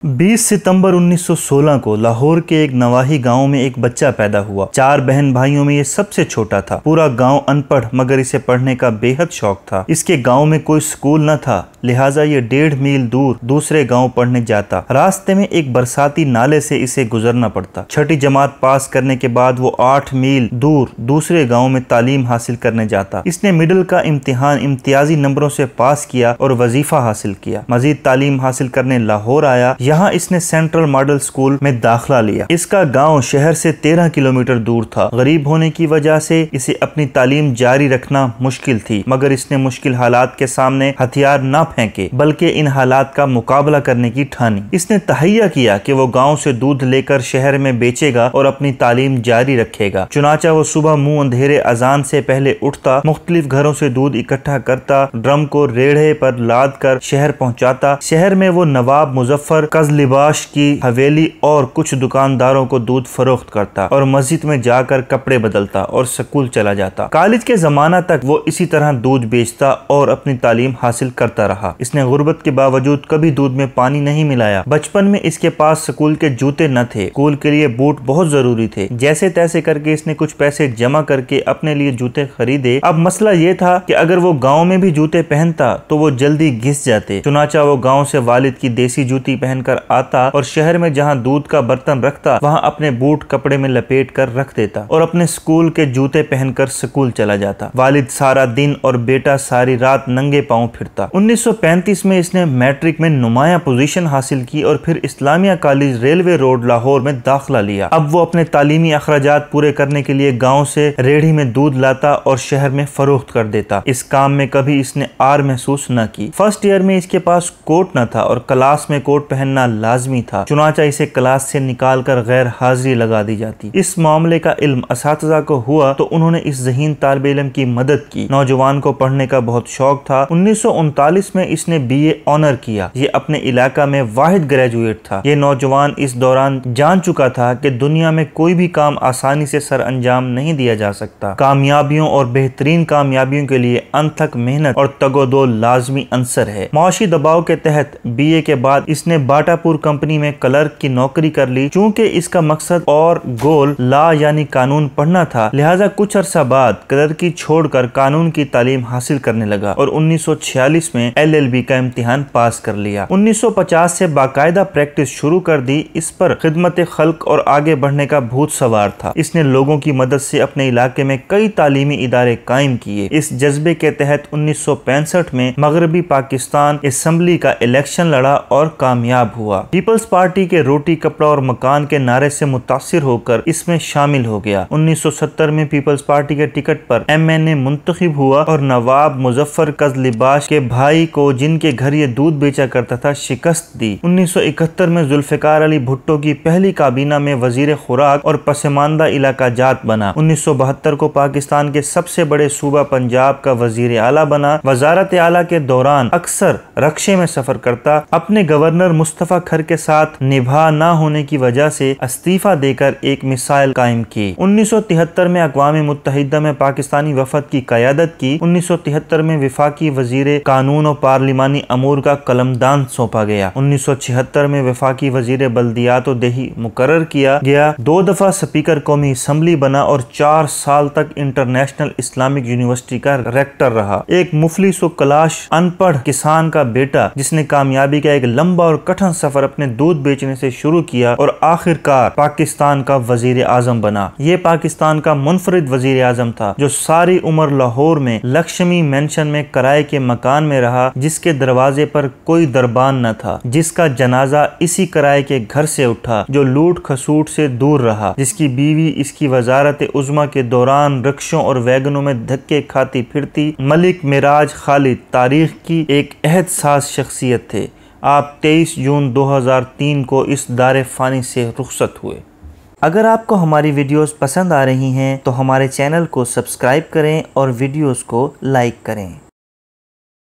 20 सितंबर 1916 को लाहौर के एक नवाही गांव में एक बच्चा पैदा हुआ। 4 बहन भाइयों में ये सबसे छोटा था। पूरा गांव अनपढ़ मगर इसे पढ़ने का बेहद शौक था। इसके गांव में कोई स्कूल न था, लिहाजा ये 1.5 मील दूर दूसरे गांव पढ़ने जाता। रास्ते में एक बरसाती नाले से इसे गुजरना पड़ता। छठी जमात पास करने के बाद वो 8 मील दूर दूसरे गाँव में तालीम हासिल करने जाता। इसने मिडिल का इम्तिहान इम्तियाजी नंबरों से पास किया और वजीफा हासिल किया। मजीद तालीम हासिल करने लाहौर आया। यहाँ इसने सेंट्रल मॉडल स्कूल में दाखिला लिया। इसका गांव शहर से 13 किलोमीटर दूर था। गरीब होने की वजह से इसे अपनी तालीम जारी रखना मुश्किल थी, मगर इसने मुश्किल हालात के सामने हथियार न फेंके बल्कि इन हालात का मुकाबला करने की ठानी। इसने तहैया किया कि वो गांव से दूध लेकर शहर में बेचेगा और अपनी तालीम जारी रखेगा। चुनाचा वो सुबह मुंह अंधेरे अजान से पहले उठता, मुख्तलिफ घरों से दूध इकट्ठा करता, ड्रम को रेढ़े पर लाद कर शहर पहुंचाता। शहर में वो नवाब मुजफ्फर कजलिबाश की हवेली और कुछ दुकानदारों को दूध फरोख्त करता और मस्जिद में जाकर कपड़े बदलता और स्कूल चला जाता। कॉलेज के जमाना तक वो इसी तरह दूध बेचता और अपनी तालीम हासिल करता रहा। इसने गुर्बत के बावजूद कभी दूध में पानी नहीं मिलाया। बचपन में इसके पास स्कूल के जूते न थे। स्कूल के लिए बूट बहुत जरूरी थे। जैसे तैसे करके इसने कुछ पैसे जमा करके अपने लिए जूते खरीदे। अब मसला ये था कि अगर वो गाँव में भी जूते पहनता तो वो जल्दी घिस जाते। चुनाचा वो गाँव से वालिद की देसी जूती पहनकर आता और शहर में जहाँ दूध का बर्तन रखता वहाँ अपने बूट कपड़े में लपेट कर रख देता और अपने स्कूल के जूते पहनकर स्कूल चला जाता। वालिद सारा दिन और बेटा सारी रात नंगे पांव फिरता। 1935 में इसने मैट्रिक में नुमाया पोजीशन हासिल की और फिर Islamia college railway road Lahore में दाखिला लिया। अब वो अपने तालीमी अखराजात पूरे करने के लिए गाँव से रेहड़ी में दूध लाता और शहर में फरोख्त कर देता। इस काम में कभी इसने आर महसूस न की। फर्स्ट ईयर में इसके पास कोट न था और क्लास में कोट पहनना लाजमी था। चुनाचा इसे क्लास से निकालकर गैर हाजिरी लगा दी जाती। इस मामले का इल्म असातिज़ा को हुआ तो उन्होंने इस ज़हीन तालिब इल्म की मदद की। नौजवान को पढ़ने का बहुत शौक था। 1939 में इसने BA ऑनर किया। ये अपने इलाका में वाहिद ग्रेजुएट था। ये नौजवान इस दौरान जान चुका था कि दुनिया में कोई भी काम आसानी से सर अंजाम नहीं दिया जा सकता। कामयाबियों और बेहतरीन कामयाबियों के लिए अनथक मेहनत और तगोदो लाजमी अंसर है। माशी दबाव के तहत BA के बाद इसने बाटापुर कंपनी में क्लर्क की नौकरी कर ली। चूंकि इसका मकसद और गोल लॉ यानी कानून पढ़ना था, लिहाजा कुछ अरसा बाद क्लर्की छोड़कर कानून की तालीम हासिल करने लगा और 1946 में LLB का इम्तिहान पास कर लिया। 1950 से बाकायदा प्रैक्टिस शुरू कर दी। इस पर खिदमत खल्क और आगे बढ़ने का भूत सवार था। इसने लोगों की मदद से अपने इलाके में कई तालीमी इदारे कायम किए। इस जज्बे के तहत 1965 में मगरबी पाकिस्तान असेंबली का इलेक्शन लड़ा और कामयाब हुआ। पीपल्स पार्टी के रोटी कपड़ा और मकान के नारे से मुतासिर होकर इसमें शामिल हो गया। 1970 में पीपल्स पार्टी के टिकट पर MNA मुंतखब हुआ और नवाब मुजफ्फर कजलिबाश के भाई को, जिनके घर ये दूध बेचा करता था, शिकस्त दी। 1971 में जुल्फिकार अली भुट्टो की पहली काबीना में वजीर खुराक और पसमानदा इलाका जात बना। 1972 को पाकिस्तान के सबसे बड़े सूबा पंजाब का वजीर आला बना। वजारत आला के दौरान अक्सर रक्शे में सफर करता। अपने गवर्नर मुस्तफा खर के साथ निभा न होने की वजह से इस्तीफा देकर एक मिसाइल कायम की। 1973 में अक़वाम मुत्तहिदा में पाकिस्तानी वफद की क़यादत की। 1973 में वफाकी वजीर कानून और पार्लिमानी अमूर का कलमदान सौंपा गया। 1976 में वफाकी वजीर बल्दियात और देही मुकर्रर किया गया। 2 दफा स्पीकर कौमी असम्बली बना और 4 साल तक इंटरनेशनल इस्लामिक यूनिवर्सिटी का रेक्टर रहा। एक मुफलिस और कलाश अनपढ़ किसान का बेटा, जिसने कामयाबी का एक लंबा और कठिन सफर अपने दूध बेचने से शुरू किया और आखिरकार पाकिस्तान का वजीर आजम बना। ये पाकिस्तान का मुनफरिद वजीर आजम था जो सारी उम्र लाहौर में लक्ष्मी मेंशन में किराए के मकान में रहा, जिसके दरवाजे पर कोई दरबान न था, जिसका जनाजा इसी किराए के घर से उठा, जो लूट खसूट से दूर रहा, जिसकी बीवी इसकी वजारत उज़्मा के दौरान रिक्शों और वैगनों में धक्के खाती फिरती। मलिक मिराज खालिद तारीख की एक अहदसाज शख्सियत थे। आप 23 जून 2003 को इस दारे फ़ानी से रुखसत हुए। अगर आपको हमारी वीडियोस पसंद आ रही हैं तो हमारे चैनल को सब्सक्राइब करें और वीडियोस को लाइक करें।